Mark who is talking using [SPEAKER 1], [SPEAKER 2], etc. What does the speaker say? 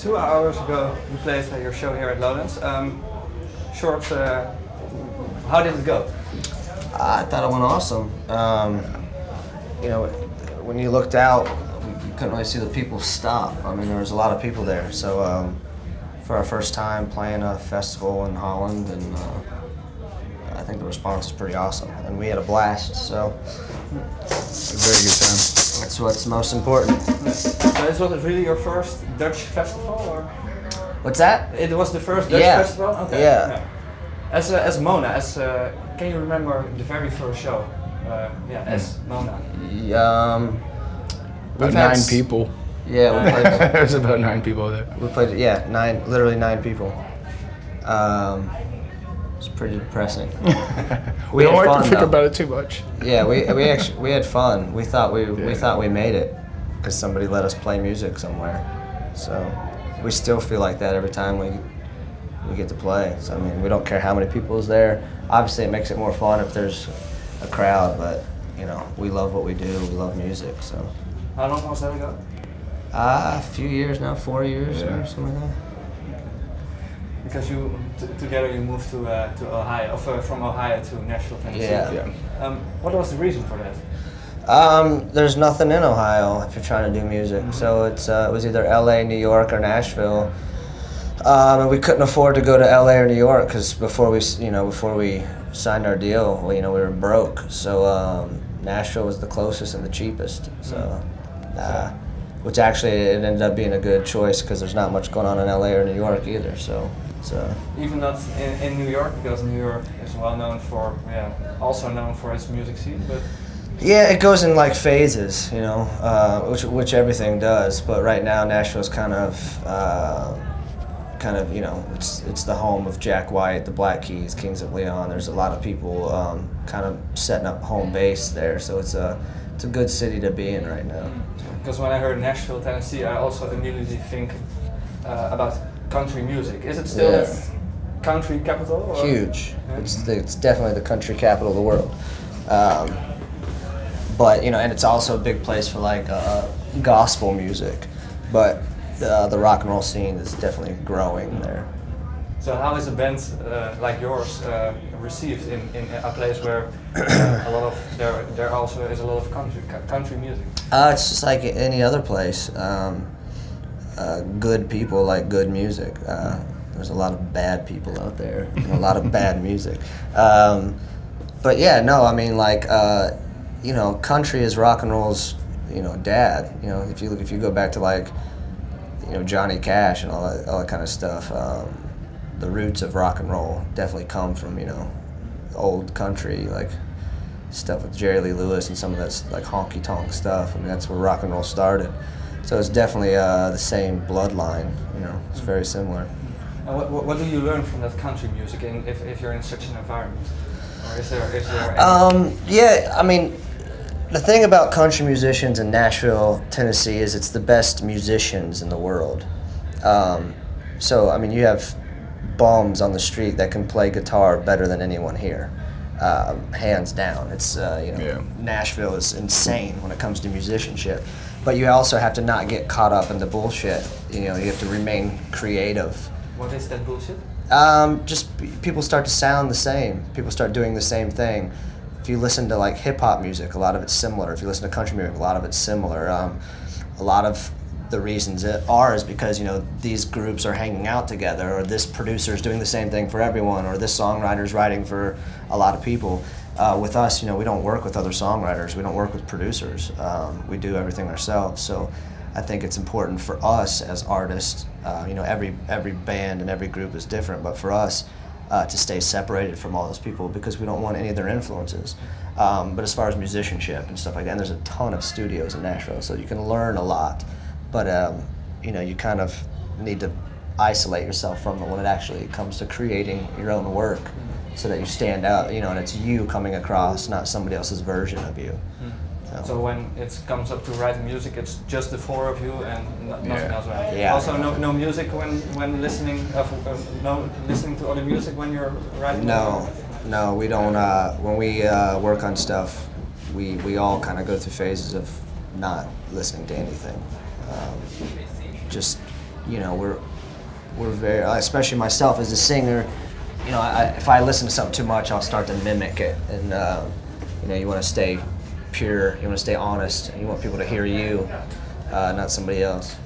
[SPEAKER 1] 2 hours ago you played your show here at Lowlands. Short, how did it go?
[SPEAKER 2] I thought it went awesome. You know, when you looked out, you couldn't really see the people stop. I mean, there was a lot of people there. So for our first time playing a festival in Holland, and I think the response was pretty awesome, and we had a blast. So
[SPEAKER 3] it's a very good time.
[SPEAKER 2] That's what's most important.
[SPEAKER 1] So this was really your first Dutch festival, or?
[SPEAKER 2] What's that?
[SPEAKER 1] It was the first Dutch festival. Okay.
[SPEAKER 2] Yeah.
[SPEAKER 1] As Mona, can you remember the very first show? As Mona.
[SPEAKER 3] About 9 people.
[SPEAKER 2] Yeah, we played.
[SPEAKER 3] There's about 9 people there.
[SPEAKER 2] We played, literally 9 people. It's pretty depressing.
[SPEAKER 3] We don't like to think about it too much.
[SPEAKER 2] Yeah, we had fun. We thought we made it because somebody let us play music somewhere. So we still feel like that every time we get to play. So I mean, we don't care how many people is there. Obviously, it makes it more fun if there's a crowd, but you know, we love what we do. We love music. So.
[SPEAKER 1] How long was that ago?
[SPEAKER 2] A few years now, 4 years or something like that.
[SPEAKER 1] Because you together you moved to Ohio, from Ohio to Nashville, Tennessee.
[SPEAKER 2] Yeah.
[SPEAKER 1] What was the reason for that?
[SPEAKER 2] There's nothing in Ohio if you're trying to do music. So it was either LA, New York, or Nashville. And we couldn't afford to go to LA or New York because before we signed our deal, we were broke. So Nashville was the closest and the cheapest. So, which actually it ended up being a good choice because there's not much going on in LA or New York either. So.
[SPEAKER 1] Even not in New York, because New York is well known for, also known for its music scene, but.
[SPEAKER 2] Yeah, it goes in like phases, which everything does. But right now, Nashville's kind of, it's the home of Jack White, the Black Keys, Kings of Leon. There's a lot of people kind of setting up home base there, so it's a good city to be in right now.
[SPEAKER 1] Because when I heard Nashville, Tennessee, I also immediately think about country music. Is it still country capital? Or?
[SPEAKER 2] Huge. Yeah. It's definitely the country capital of the world. But and it's also a big place for like gospel music. But the rock and roll scene is definitely growing there.
[SPEAKER 1] So how is a band like yours received in a place where there also is a lot of country music?
[SPEAKER 2] It's just like any other place. Good people like good music. There's a lot of bad people out there and a lot of bad music. But yeah, no, I mean like country is rock and roll's dad. If you go back to like Johnny Cash and all that kind of stuff. The roots of rock and roll definitely come from old country, like stuff with Jerry Lee Lewis and some of that like honky tonk stuff. I mean, that's where rock and roll started. So it's definitely the same bloodline. It's very similar.
[SPEAKER 1] And what do you learn from that country music, if you're in such an environment, or is there?
[SPEAKER 2] Yeah, I mean, the thing about country musicians in Nashville, Tennessee, is it's the best musicians in the world. So I mean, you have bums on the street that can play guitar better than anyone here, hands down. It's Nashville is insane when it comes to musicianship, but you also have to not get caught up in the bullshit. You have to remain creative.
[SPEAKER 1] What is that bullshit?
[SPEAKER 2] Just people start to sound the same. People start doing the same thing. If you listen to like hip hop music, a lot of it's similar. If you listen to country music, a lot of it's similar. A lot of the reasons is because these groups are hanging out together, or this producer is doing the same thing for everyone, or this songwriter is writing for a lot of people. With us, we don't work with other songwriters. We don't work with producers. We do everything ourselves. So I think it's important for us as artists. Every band and every group is different, but for us to stay separated from all those people because we don't want any of their influences. But as far as musicianship and stuff like that, and there's a ton of studios in Nashville, so you can learn a lot. But you kind of need to isolate yourself from it when it actually comes to creating your own work, so that you stand out. And it's you coming across, not somebody else's version of you.
[SPEAKER 1] So when it comes up to writing music, it's just the four of you and nothing else around.
[SPEAKER 2] Yeah.
[SPEAKER 1] Also, no music when listening. No listening to other music when you're writing.
[SPEAKER 2] No, we don't. When we work on stuff, we all kind of go through phases of not listening to anything. Just you know, we're very, especially myself as a singer, you know, if I listen to something too much, I'll start to mimic it. And, you know, you want to stay pure, you want to stay honest, and you want people to hear you, not somebody else.